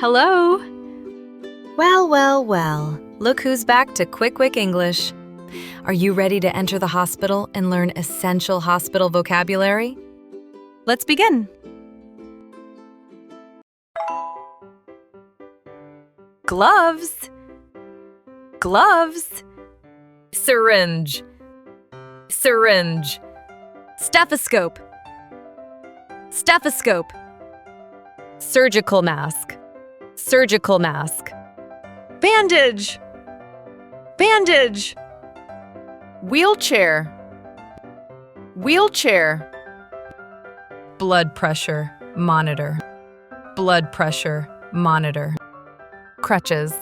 Hello. Well, well, well. Look who's back to Quick English. Are you ready to enter the hospital and learn essential hospital vocabulary? Let's begin. Gloves. Gloves. Syringe. Syringe. Stethoscope. Stethoscope. Surgical mask. Surgical mask. Bandage. Bandage. Wheelchair. Wheelchair. Blood pressure monitor. Blood pressure monitor. Crutches.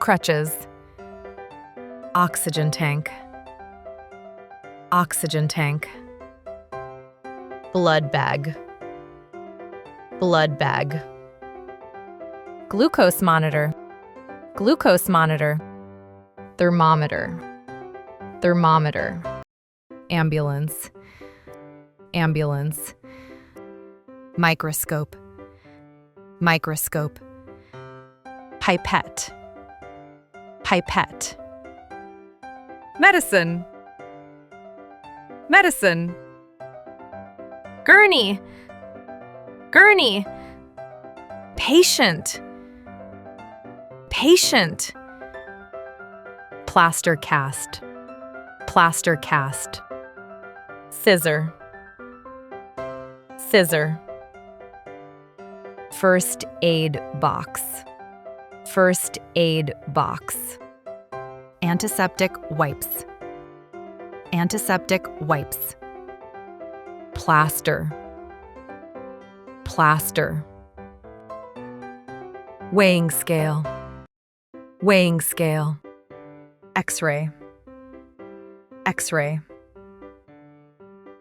Crutches. Oxygen tank. Oxygen tank. Blood bag. Blood bag. Glucose monitor. Glucose monitor. Thermometer. Thermometer. Ambulance. Ambulance. Microscope. Microscope. Pipette. Pipette. Medicine. Medicine. Gurney. Gurney. Patient. Patient. Plaster cast. Plaster cast. Scissor. Scissor. First aid box. First aid box. Antiseptic wipes. Antiseptic wipes. Plaster. Plaster. Weighing scale. Weighing scale. X-ray. X-ray.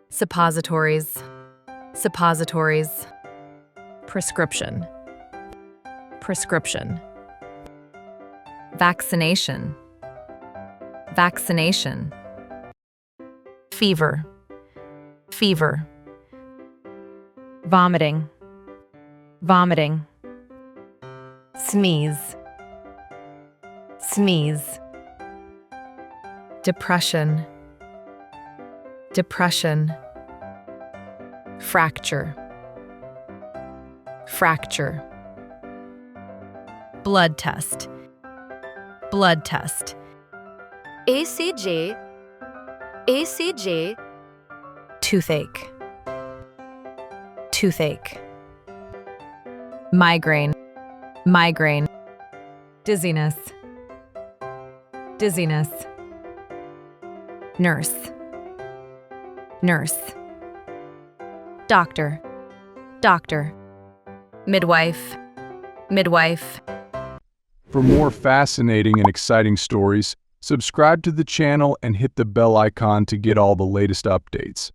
Suppositories. Suppositories. Prescription. Prescription. Vaccination. Vaccination. Fever. Fever. Vomiting. Vomiting. Sneeze. Sneeze. Depression. Depression. Fracture. Fracture. Blood test. Blood test. ACJ. ACJ. Toothache. Toothache. Migraine. Migraine. Dizziness. Dizziness. Nurse. Nurse. Doctor. Doctor. Midwife. Midwife. For more fascinating and exciting stories, subscribe to the channel and hit the bell icon to get all the latest updates.